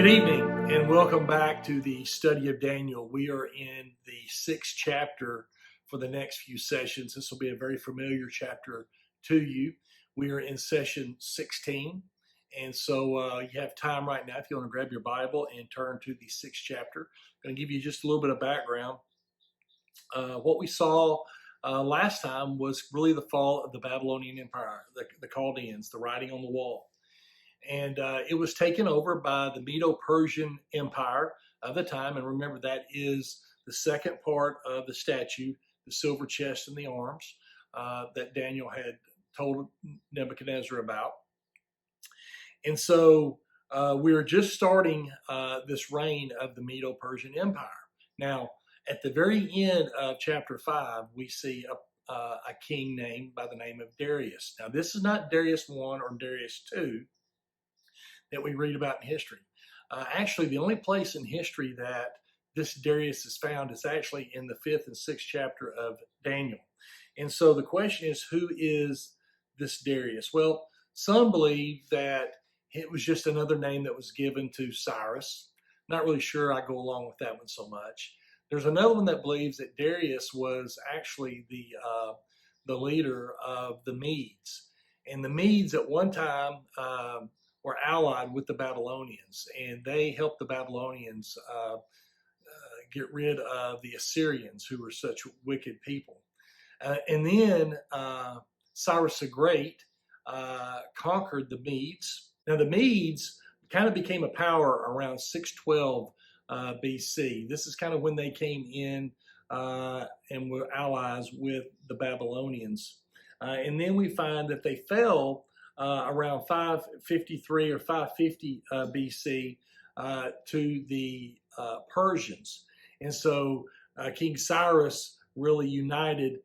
Good evening and welcome back to the study of Daniel. We are in the 6th chapter for the next few sessions. This will be a very familiar chapter to you. We are in session 16, and so you have time right now if you want to grab your Bible and turn to the 6th chapter. I'm going to give you just a little bit of background. What we saw last time was really the fall of the Babylonian Empire, the Chaldeans, the writing on the wall. And it was taken over by the Medo-Persian Empire of the time. And remember, that is the second part of the statue, the silver chest and the arms that Daniel had told Nebuchadnezzar about. And so we are just starting this reign of the Medo-Persian Empire. Now, at the very end of chapter 5, we see a king named by the name of Darius. Now, this is not Darius I or Darius II that we read about in history. Actually, the only place in history that this Darius is found is actually in the 5th and 6th chapter of Daniel. And so the question is, who is this Darius? Well, some believe that it was just another name that was given to Cyrus. Not really sure I go along with that one so much. There's another one that believes that Darius was actually the leader of the Medes. And the Medes at one time were allied with the Babylonians, and they helped the Babylonians get rid of the Assyrians, who were such wicked people. And then Cyrus the Great conquered the Medes. Now, the Medes kind of became a power around 612 BC. This is kind of when they came in and were allies with the Babylonians. And then we find that they fell around 553 or 550 BC to the Persians. And so King Cyrus really united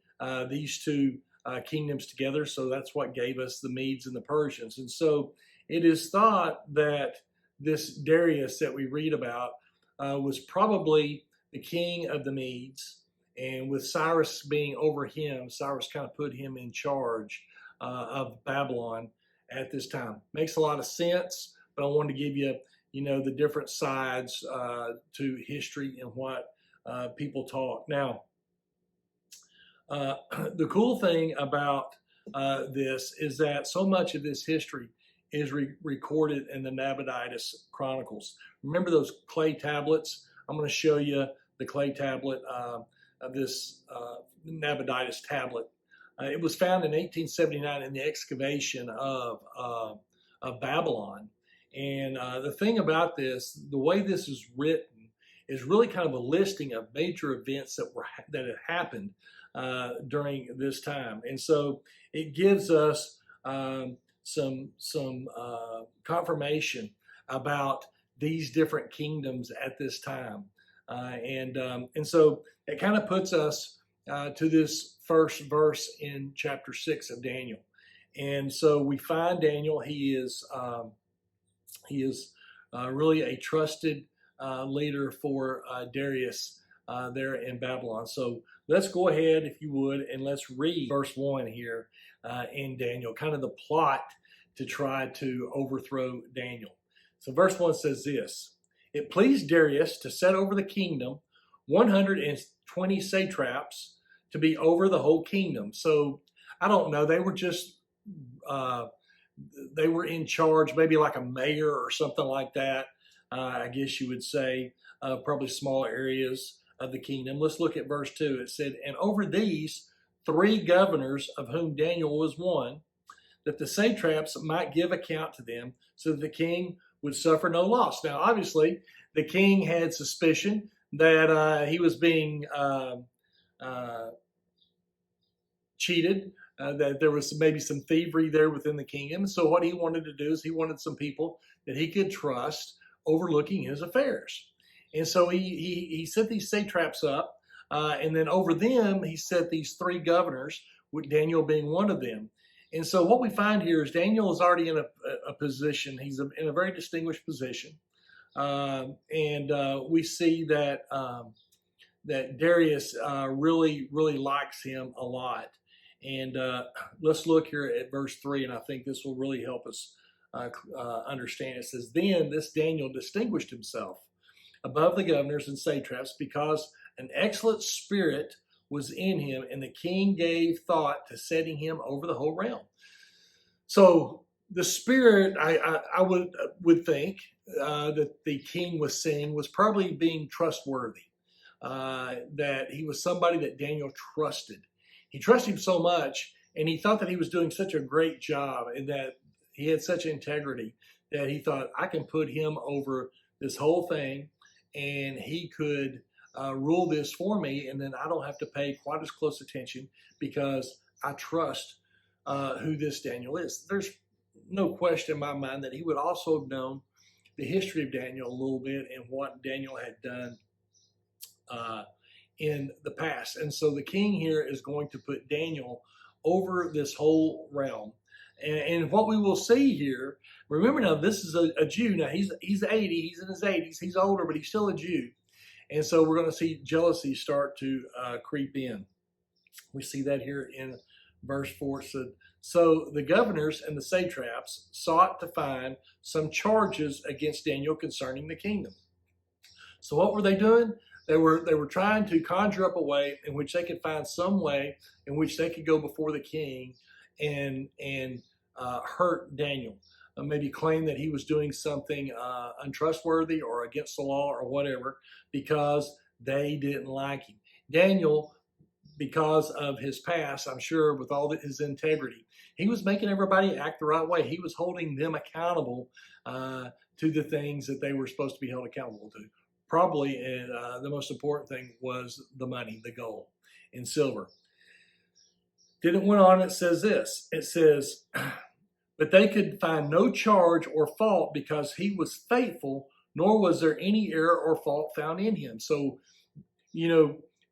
these two kingdoms together. So that's what gave us the Medes and the Persians. And so it is thought that this Darius that we read about was probably the king of the Medes. And with Cyrus being over him, Cyrus kind of put him in charge of Babylon at this time. Makes a lot of sense, but I wanted to give you, the different sides to history and what people talk. Now, the cool thing about this is that so much of this history is recorded in the Nabonidus Chronicles. Remember those clay tablets? I'm going to show you the clay tablet of this Nabonidus tablet. It was found in 1879 in the excavation of Babylon. And the thing about this, the way this is written, is really kind of a listing of major events that had happened during this time. And so it gives us some confirmation about these different kingdoms at this time. And so it kind of puts us to this first verse in chapter 6 of Daniel. And so we find Daniel, he is really a trusted leader for Darius there in Babylon. So let's go ahead, if you would, and let's read verse 1 here in Daniel, kind of the plot to try to overthrow Daniel. So verse 1 says this: "It pleased Darius to set over the kingdom 120 satraps to be over the whole kingdom." So I don't know, they were just they were in charge, maybe like a mayor or something like that, I guess you would say, probably small areas of the kingdom. Let's look at verse 2. It said, "And over these 3 governors, of whom Daniel was one, that the satraps might give account to them, so that the king would suffer no loss." Now, obviously, the king had suspicion that he was being cheated, that there was maybe some thievery there within the kingdom. So what he wanted to do is he wanted some people that he could trust overlooking his affairs. And so he set these satraps up, and then over them he set these 3 governors, with Daniel being one of them. And so what we find here is Daniel is already in a position, he's in a very distinguished position. And we see that that Darius really likes him a lot. And let's look here at verse 3, and I think this will really help us understand. It says, then this Daniel distinguished himself above the governors and satraps because an excellent spirit was in him, and the king gave thought to setting him over the whole realm. So the spirit, I would think that the king was seeing was probably being trustworthy, that he was somebody that Daniel trusted. He trusted him so much, and he thought that he was doing such a great job and that he had such integrity that he thought, I can put him over this whole thing and he could rule this for me, and then I don't have to pay quite as close attention because I trust who this Daniel is. There's no question in my mind that he would also have known the history of Daniel a little bit and what Daniel had done in the past. And so the king here is going to put Daniel over this whole realm. And what we will see here, remember now, this is a Jew. Now he's 80, he's in his 80s, he's older, but he's still a Jew. And so we're going to see jealousy start to creep in. We see that here in verse 4. So the governors and the satraps sought to find some charges against Daniel concerning the kingdom. So what were they doing? They were trying to conjure up a way in which they could find some way in which they could go before the king and hurt Daniel. Maybe claim that he was doing something untrustworthy or against the law or whatever, because they didn't like him. Daniel, because of his past, I'm sure with all his integrity, he was making everybody act the right way. He was holding them accountable to the things that they were supposed to be held accountable to. Probably the most important thing was the money, the gold and silver. Then it went on, it says this. It says, but they could find no charge or fault because he was faithful, nor was there any error or fault found in him. So,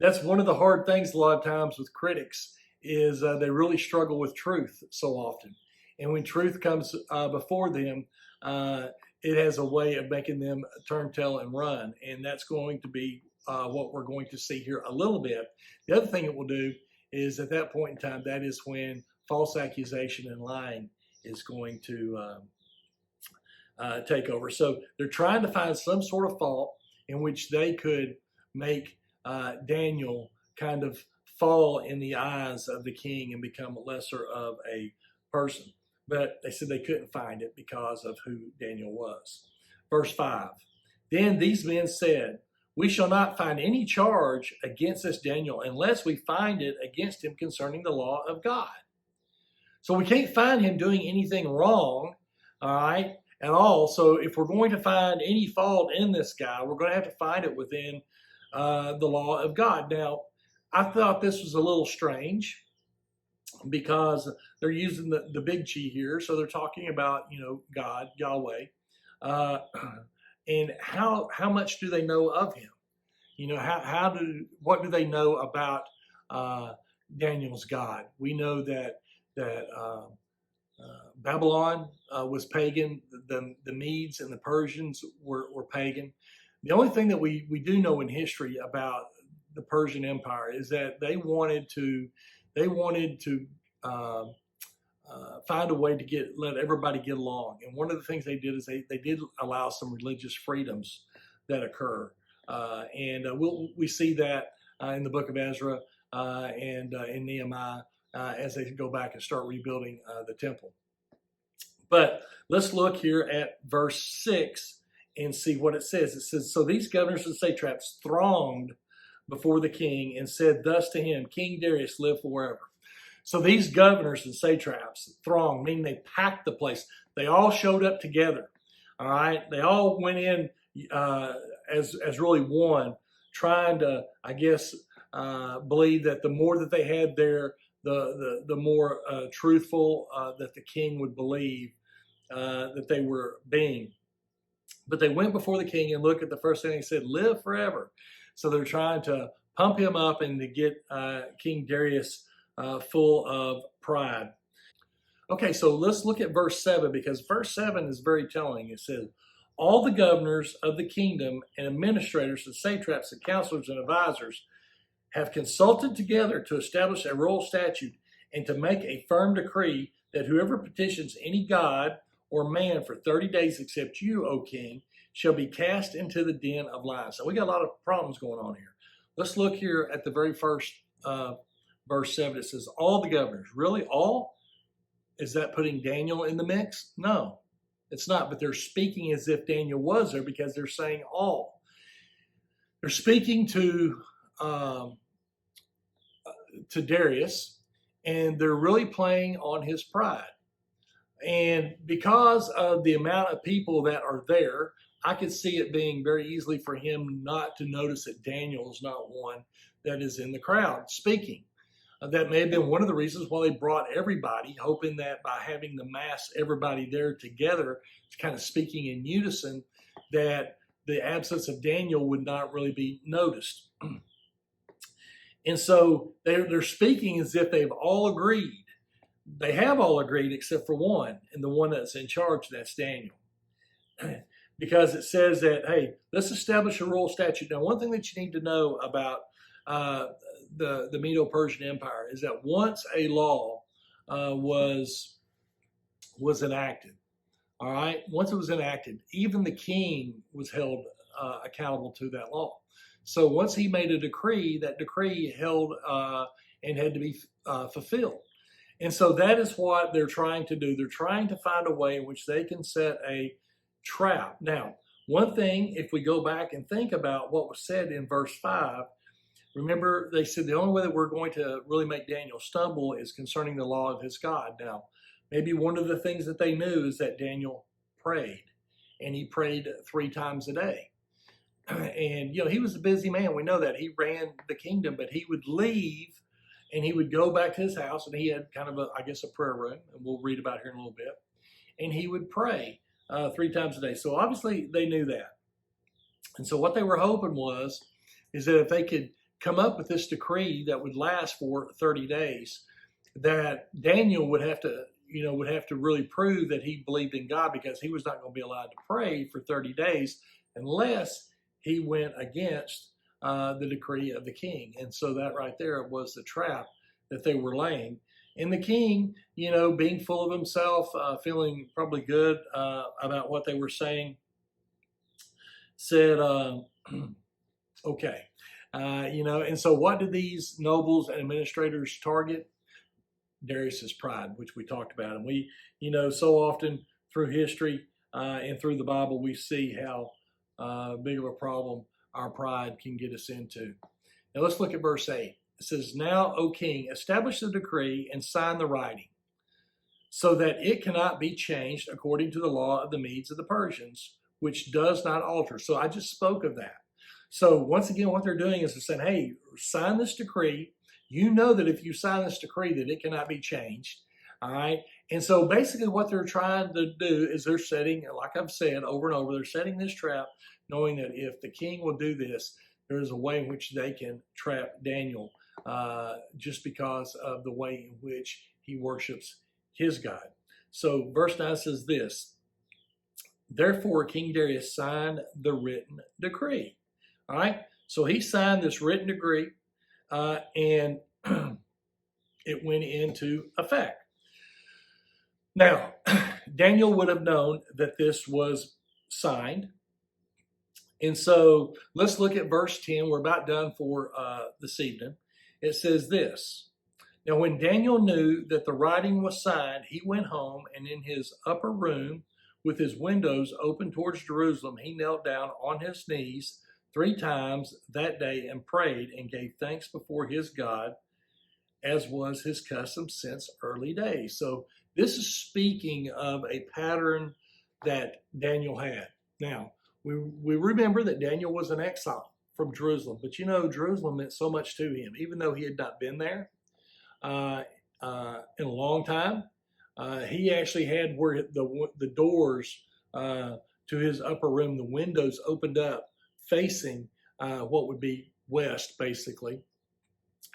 that's one of the hard things a lot of times with critics is they really struggle with truth so often. And when truth comes before them, it has a way of making them turn tail and run. And that's going to be what we're going to see here a little bit. The other thing it will do is at that point in time, that is when false accusation and lying is going to take over. So they're trying to find some sort of fault in which they could make Daniel kind of fall in the eyes of the king and become lesser of a person. But they said they couldn't find it because of who Daniel was. Verse 5, then these men said, we shall not find any charge against this Daniel unless we find it against him concerning the law of God. So we can't find him doing anything wrong, all right, at all. So if we're going to find any fault in this guy, we're going to have to find it within the law of God. Now, I thought this was a little strange because they're using the big G here. So they're talking about, God, Yahweh. And how much do they know of him? What do they know about Daniel's God? We know that Babylon was pagan. The Medes and the Persians were pagan. The only thing that we do know in history about the Persian Empire is that they wanted to find a way to let everybody get along. And one of the things they did is they did allow some religious freedoms that occur. And we see that in the book of Ezra and in Nehemiah as they go back and start rebuilding the temple. But let's look here at verse 6 and see what it says. It says, so these governors and satraps thronged before the king and said thus to him, King Darius, live forever. So these governors and satraps thronged, meaning they packed the place. They all showed up together. All right. They all went in as really one, trying to, I guess, believe that the more that they had there, the more truthful that the king would believe that they were being. But they went before the king and looked at the first thing and said, live forever. So they're trying to pump him up and to get King Darius full of pride. Okay, so let's look at verse 7 because verse 7 is very telling. It says, all the governors of the kingdom and administrators and satraps and counselors and advisors have consulted together to establish a royal statute and to make a firm decree that whoever petitions any god or man for 30 days except you, O king, shall be cast into the den of lions. So we got a lot of problems going on here. Let's look here at the very first verse 7. It says, all the governors. Really, all? Is that putting Daniel in the mix? No, it's not. But they're speaking as if Daniel was there because they're saying all. They're speaking to Darius, and they're really playing on his pride. And because of the amount of people that are there, I could see it being very easily for him not to notice that Daniel is not one that is in the crowd speaking. That may have been one of the reasons why they brought everybody, hoping that by having the mass, everybody there together, kind of speaking in unison, that the absence of Daniel would not really be noticed. And so they're speaking as if they've all agreed. They have all agreed except for one, and the one that's in charge, that's Daniel. Because it says that, hey, let's establish a royal statute. Now, one thing that you need to know about the Medo-Persian Empire is that once a law was enacted, all right, once it was enacted, even the king was held accountable to that law. So once he made a decree, that decree held and had to be fulfilled. And so that is what they're trying to do. They're trying to find a way in which they can set a trap. Now, one thing, if we go back and think about what was said in verse 5, remember they said the only way that we're going to really make Daniel stumble is concerning the law of his God. Now, maybe one of the things that they knew is that Daniel prayed, and he prayed 3 times a day. And, he was a busy man. We know that. He ran the kingdom, but he would leave and he would go back to his house, and he had kind of a prayer room, and we'll read about here in a little bit. And he would pray 3 times a day. So obviously they knew that. And so what they were hoping is that if they could come up with this decree that would last for 30 days, that Daniel would have to really prove that he believed in God, because he was not going to be allowed to pray for 30 days unless he went against the decree of the king. And so that right there was the trap that they were laying. And the king, being full of himself, feeling probably good about what they were saying, said, okay. And so what did these nobles and administrators target? Darius's pride, which we talked about. And we, so often through history and through the Bible, we see how big of a problem our pride can get us into. Now let's look at verse 8. It says, now, O king, establish the decree and sign the writing, so that it cannot be changed according to the law of the Medes of the Persians, which does not alter. So I just spoke of that. So once again, what they're doing is they're saying, hey, sign this decree. You know that if you sign this decree that it cannot be changed. All right. And so basically what they're trying to do is they're setting, like I've said over and over, they're setting this trap, knowing that if the king will do this, there is a way in which they can trap Daniel just because of the way in which he worships his God. So verse 9 says this, therefore King Darius signed the written decree. All right. So he signed this written decree and it went into effect. Now, Daniel would have known that this was signed. And so let's look at verse 10. We're about done for this evening. It says this. Now, when Daniel knew that the writing was signed, he went home, and in his upper room, with his windows open towards Jerusalem, he knelt down on his knees 3 times that day and prayed and gave thanks before his God, as was his custom since early days. So this is speaking of a pattern that Daniel had. Now, we remember that Daniel was an exile from Jerusalem, but Jerusalem meant so much to him, even though he had not been there in a long time. He actually had where the doors to his upper room, the windows opened up facing what would be west, basically,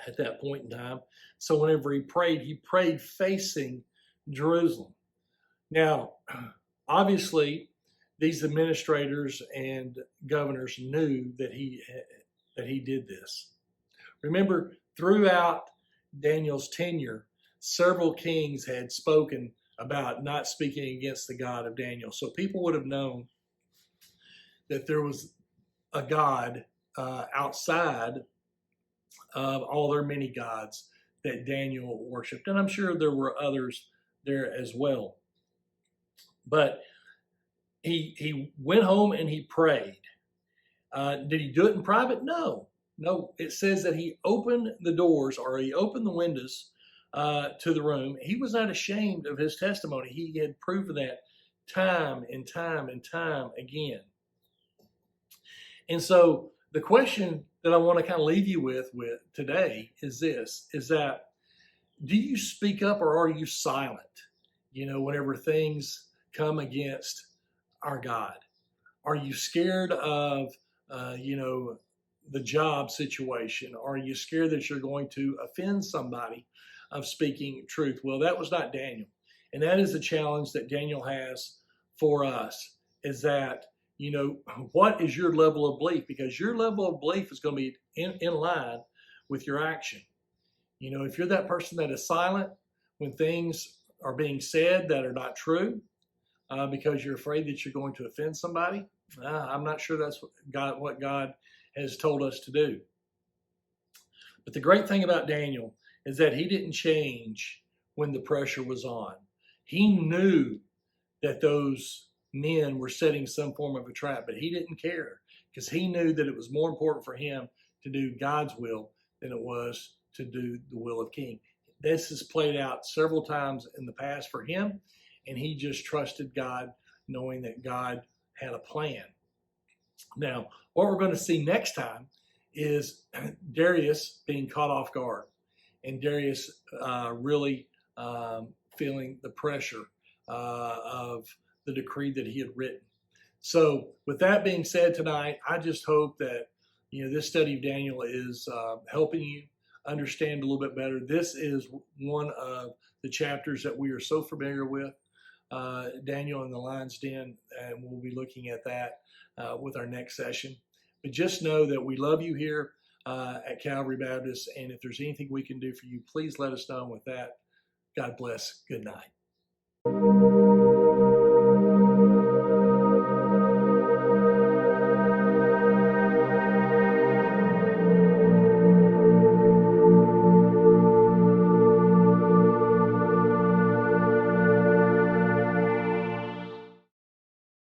at that point in time. So whenever he prayed facing Jerusalem. Now, obviously, these administrators and governors knew that he did this. Remember, throughout Daniel's tenure, several kings had spoken about not speaking against the God of Daniel. So people would have known that there was a God outside of all their many gods that Daniel worshiped. And I'm sure there were others there as well. But he went home and he prayed. Did he do it in private? No. It says that he opened the doors, or he opened the windows to the room. He was not ashamed of his testimony. He had proven that time and time and time again. And so the question that I want to kind of leave you with today is this, is that do you speak up or are you silent, whenever things come against our God? Are you scared of, the job situation? Are you scared that you're going to offend somebody of speaking truth? Well, that was not Daniel. And that is the challenge that Daniel has for us, is that, what is your level of belief? Because your level of belief is going to be in line with your action. If you're that person that is silent when things are being said that are not true, because you're afraid that you're going to offend somebody, I'm not sure that's what God has told us to do. But the great thing about Daniel is that he didn't change when the pressure was on. He knew that those men were setting some form of a trap, but he didn't care, because he knew that it was more important for him to do God's will than it was to do the will of King. This has played out several times in the past for him, and he just trusted God, knowing that God had a plan. Now, what we're going to see next time is Darius being caught off guard, and Darius really feeling the pressure of the decree that he had written. So with that being said tonight, I just hope that this study of Daniel is helping you understand a little bit better. This is one of the chapters that we are so familiar with, Daniel and the Lion's Den, and we'll be looking at that with our next session. But just know that we love you here at Calvary Baptist, and if there's anything we can do for you, please let us know. With that, God bless. Good night.